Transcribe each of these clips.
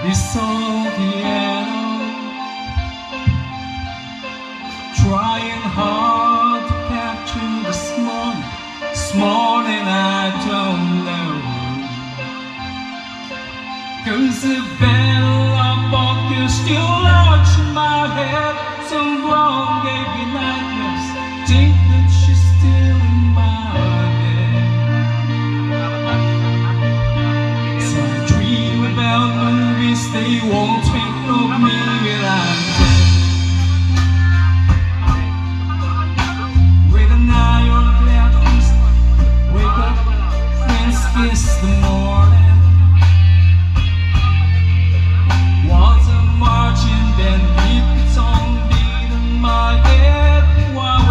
This old piano, trying hard to capture this morning I don't know. 'Cause the bell of vodka still lodged in my head. Someone gave me nightmares, think that she's still in my bed. So I dream about movies, they won't think of me when I'm dead. With an eye on cloud feast, wake up, friends kiss the morning. Was a marching band, keep its on beat in my head while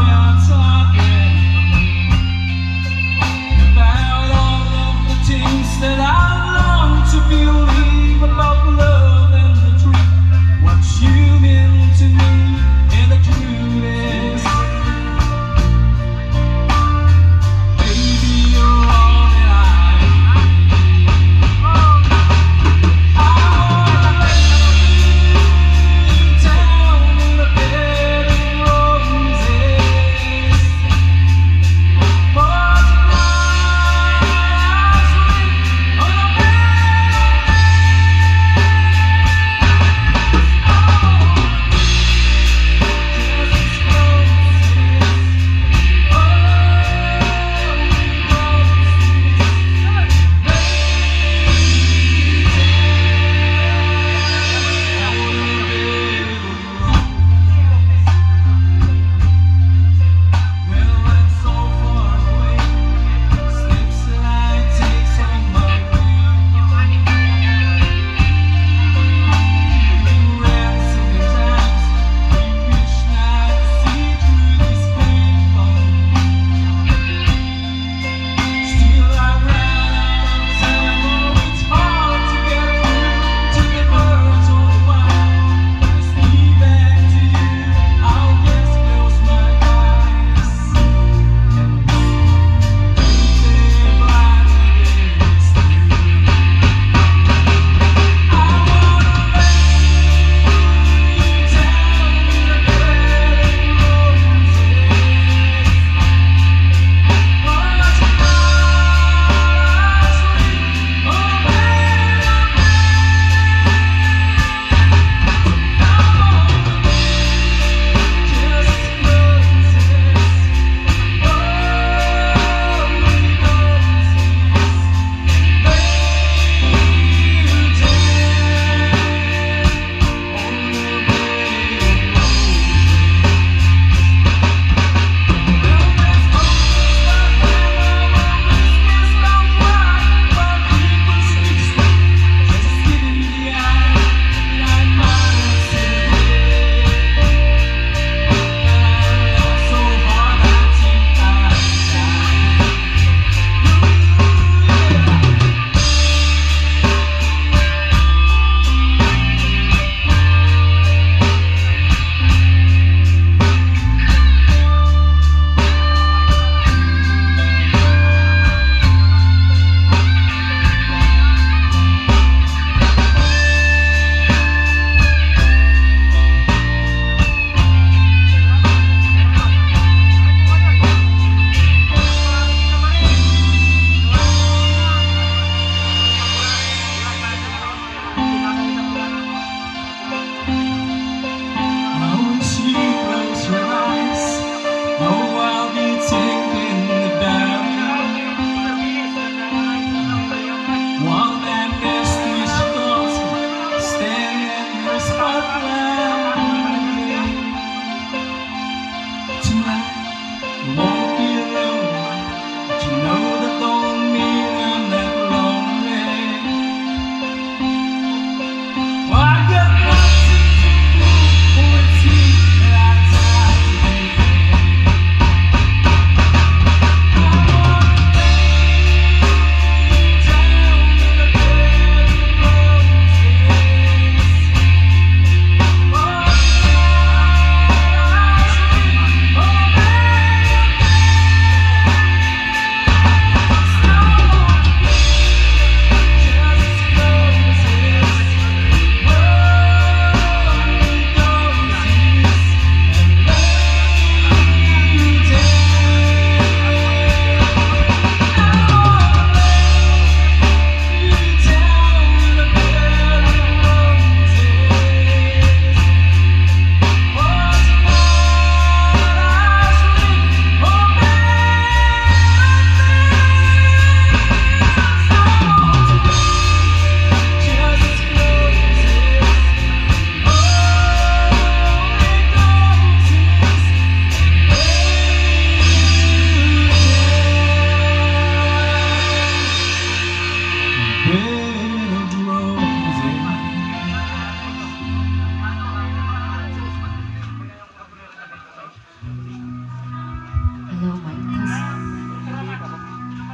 naman.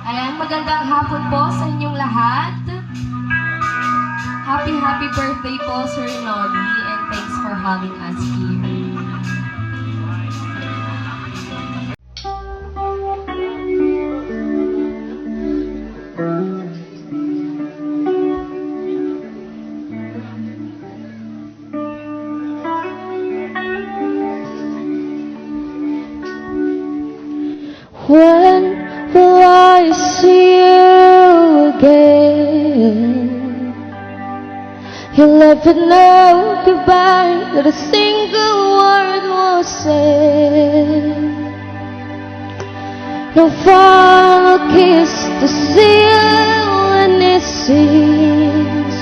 Ayan, magandang hapon po sa inyong lahat. Happy birthday po, Sir Nobby, and thanks for having us here. When will I see you again? You'll never know goodbye, not a single word was said. No final kiss to seal any scenes.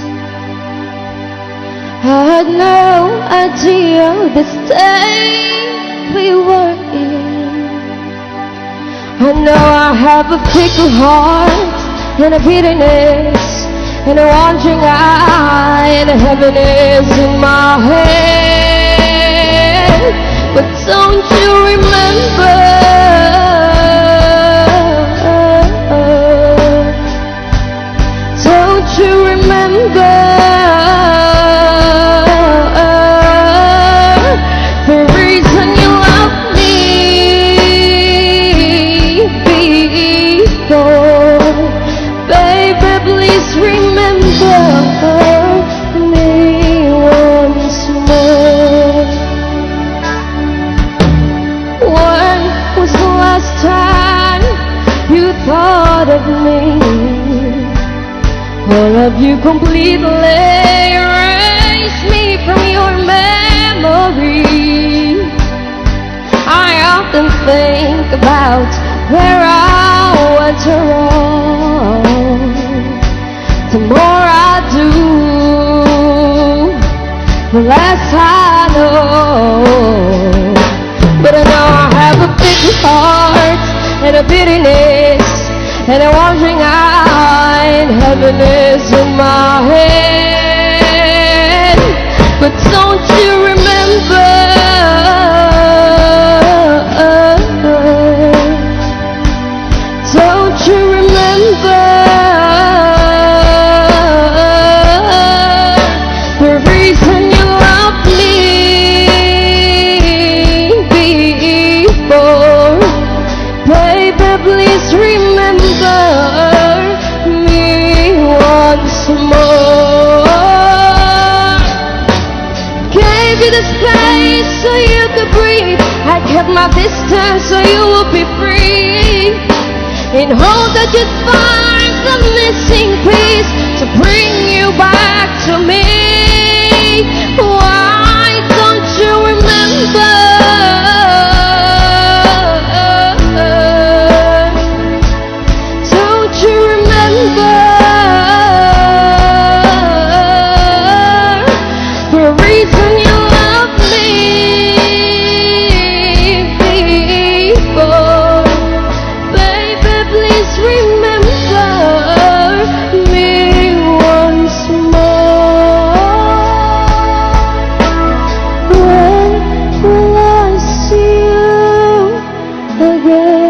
I had no idea the state we were in. I know I have a fickle heart and a bitterness and a wandering eye and a heaviness in my head. But don't you remember? Don't you remember the reason you loved me before? Baby, please remember me once more. When was the last time you thought of me? Or have you completely erased me from your memory? I often think about where I went wrong. The more I do, the less I know. But I know I have a big heart and a bitterness and a wandering eye and heaviness in my head. But don't you remember? Don't you remember the reason you loved me before? Baby, please remember me once more. Gave you the space so you could breathe. I kept my distance so you would be free. In hope that you'd find the missing piece to bring you back to me. Why don't you remember? Don't you remember the reason you loved me before? Baby, please remember me once more. When will I see you again?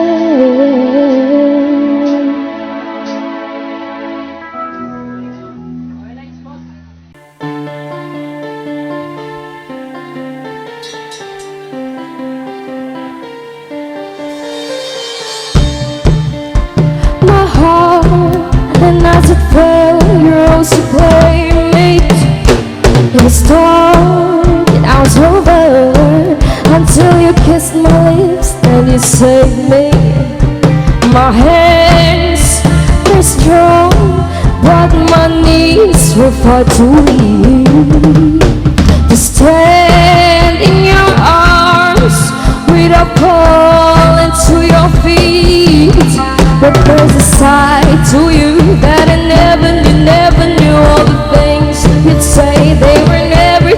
My heart, and as it fell, you rose to playmate. It started out over until you kissed my lips, then you saved me. My hands were strong, but my knees were far too weak to stand in your arms without falling to your feet. But there's a side to you that I never knew. All the things you'd say, they were never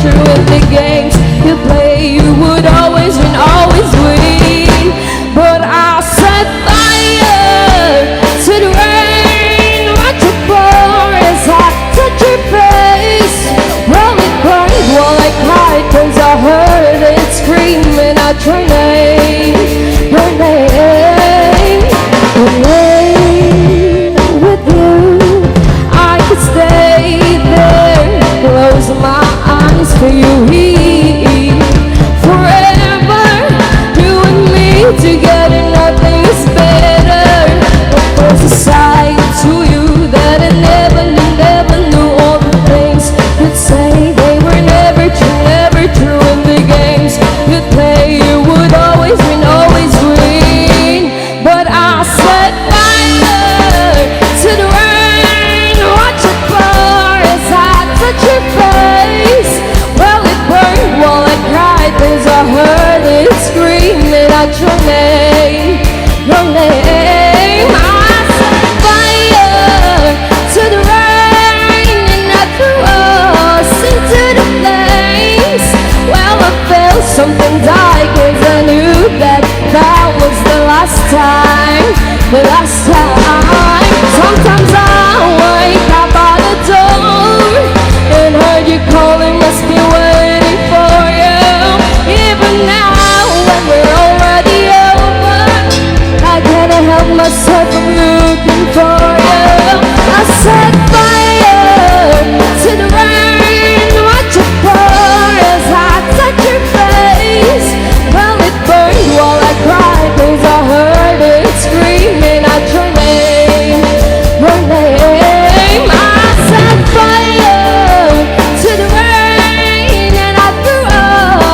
true. And the games you play, you would always win, always win. But I set fire to the rain, watch it pour as I touch your face. Well, it burned while I cried, 'cause I heard it screaming out your name. Your the last time. Sometimes I wake up at the door and heard you calling, must be waiting for you. Even now when we're already over, I can't help myself from looking for you. I set fire to the rain, watch it pour as I touch your face. Well, it burned while I cried, 'cause I heard it screaming out your name, your name. I set fire to the rain and I threw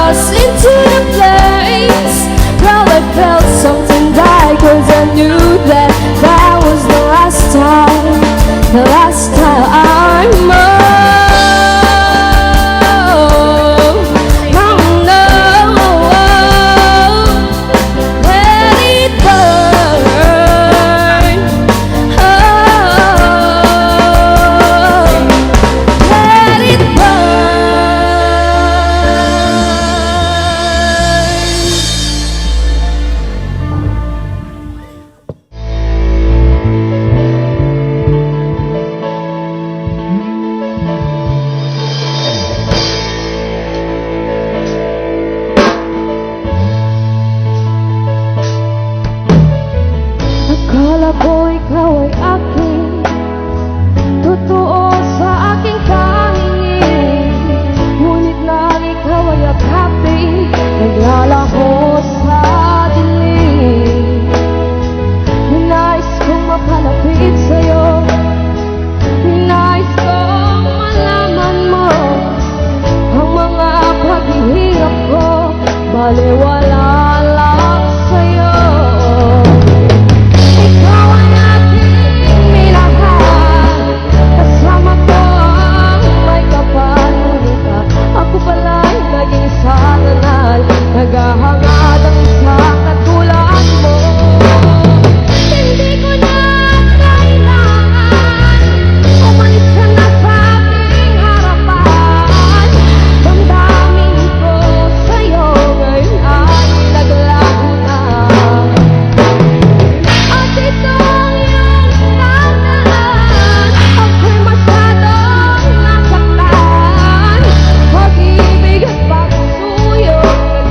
us into the flames. Well, I felt something die, 'cause I knew that that was the last time, the last time. Akala ko ikaw ay akin, totoo sa aking paningin. Ngunit nang ikaw ay akapin, naglalaho sa dilim. Ninais kong mapalapit sa'yo, ninais kong malaman mo ang mga paghihirap ko, baliwala lang sa'yo. Ikaw ay aking minahal, kasama ko ang may kapalitan. Ako pala'y naging sananal, naghahangad ang isang katulad mo. Hindi ko na kailangan umalis ka na sa aking harapan. Damdamin ko sa'yo ngayon ay naglaho na. At ito ang iyong tandaan, ako'y masyadong nasaktan. Pag-ibig at pagsuyo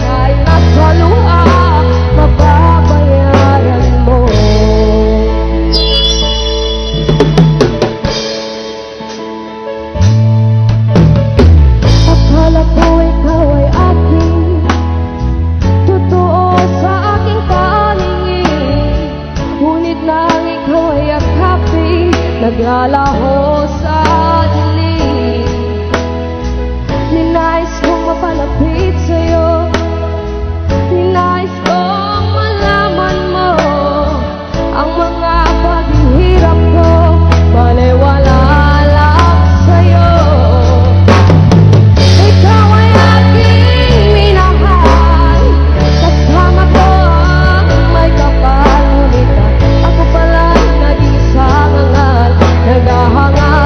ay nasa luha, mababayaran mo. Akala ko ikaw ay akin, totoo sa aking paningin. Ngunit nang ikaw ay akapin, naglalaho sa dilim. Ninais kong mapalapit sa'yo, ninais kong malaman mo ang mga paghihirap ko, baliwala lang sa'yo. Ikaw ay aking minahal, kasama ko ang may kapalitan. Ako pala'y naging sananal, naghahangad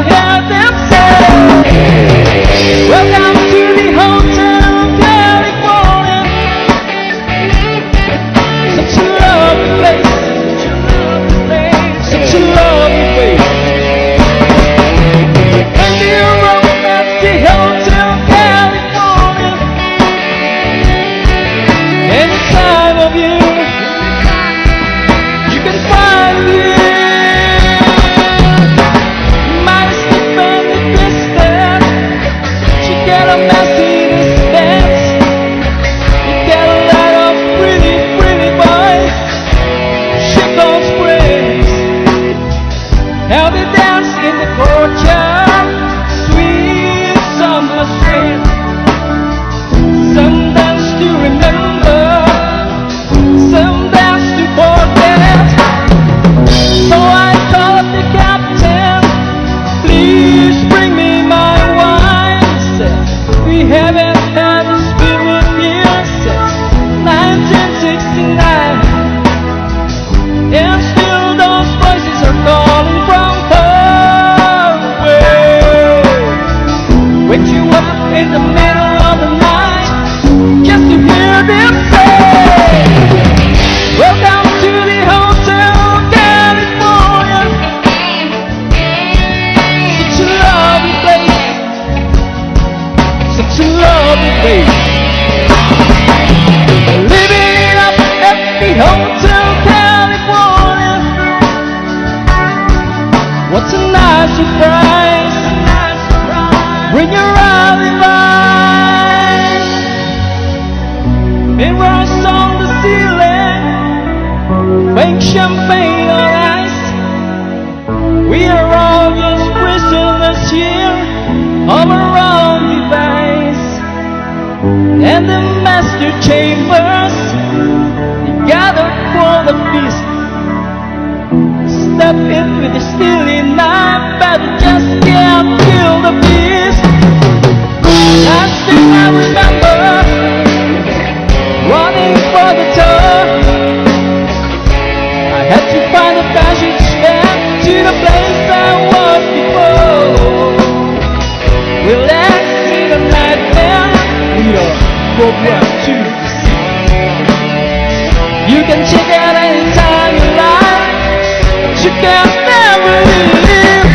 hear them say, welcome to the Hotel California. Such a lovely place, such a lovely place. When you roll past the Hotel California, any time of you can find me. You might slip in the distance. She got a Mercedes Benz. You got a lot of pretty, pretty boys. She calls friends. How they dance in the courtyard, sweet summer sweet. Some dance to remember, some dance to forget. So I called the captain, please bring me my wine. He said, we haven't had a spirit here since 1969. And still those voices are calling from far away. Wake you up in the middle of the night just to hear them say, welcome to the Hotel California. Such a lovely place, such a lovely place. Living it up at the Hotel California. What's a nice surprise? Bring your alibi. Mirrors on the ceiling, fake champagne on ice. We are all just prisoners here of our own device. And the master chambers, they gathered for the feast. Step in with a steely knife, but it just can't kill the beast. Last thing I remember, running for the door. I had to find a passage back to the place I was before. Relax in the nightmare, we are programmed to see. You can check out anytime you like, but you can never leave.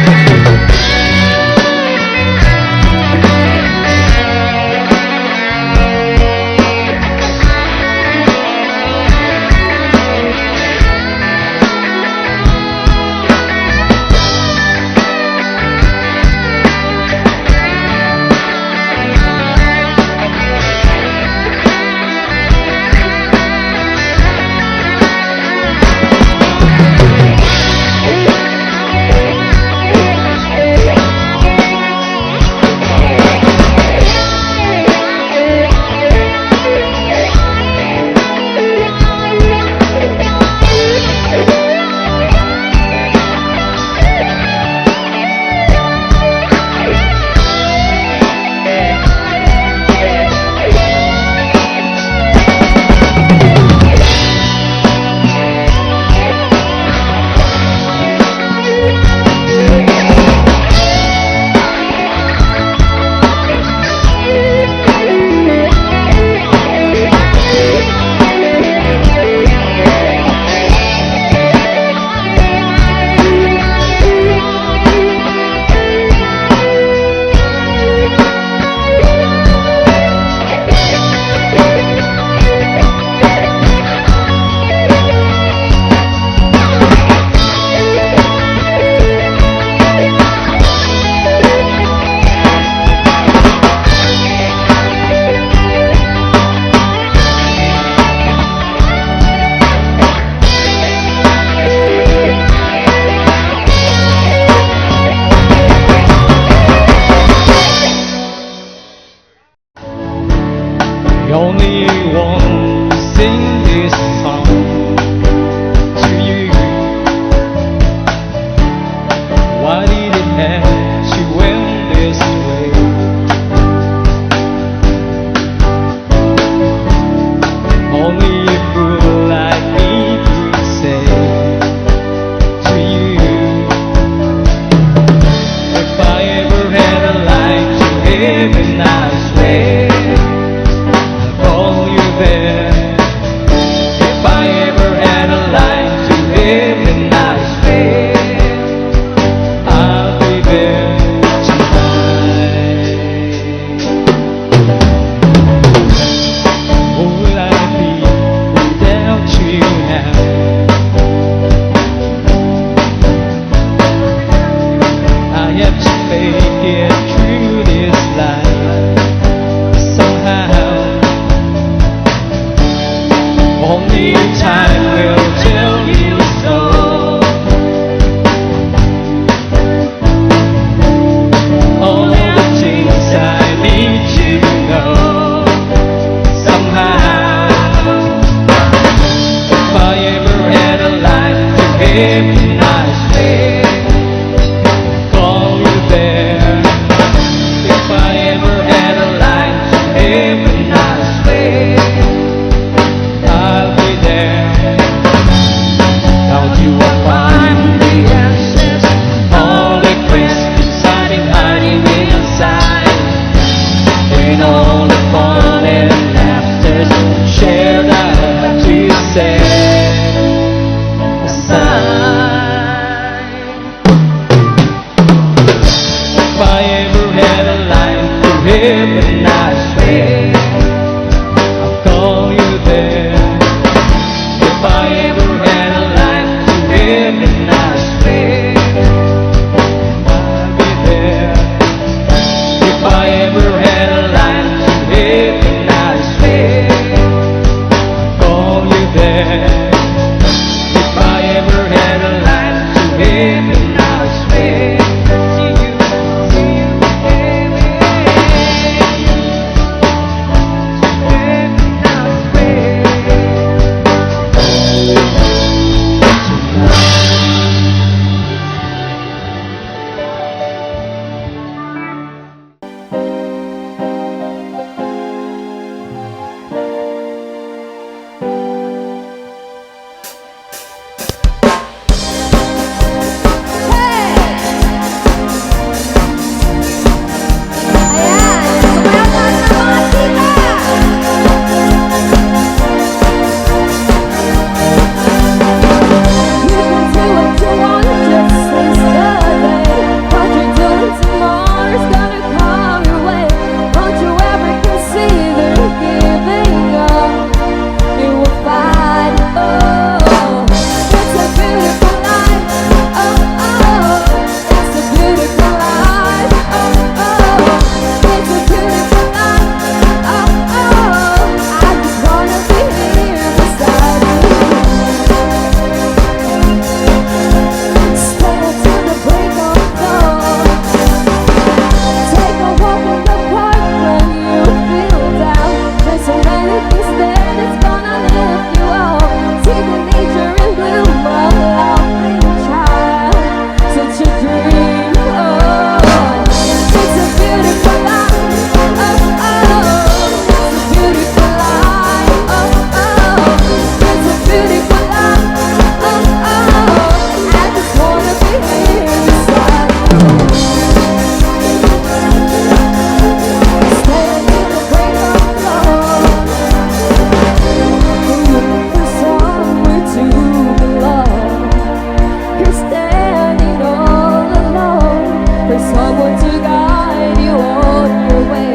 to guide you on your way,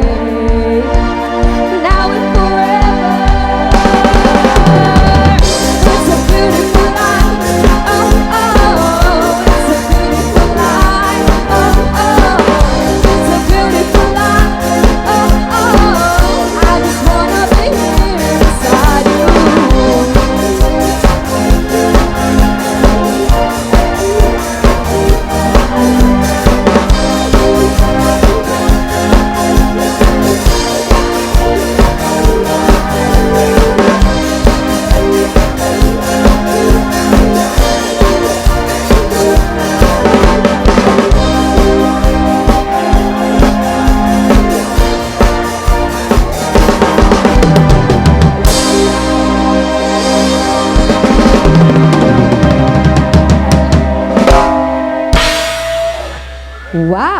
now and forever. It's a beautiful life, oh oh. It's a beautiful life, oh oh. It's a beautiful life, oh oh. I just wanna be here beside you. Wow.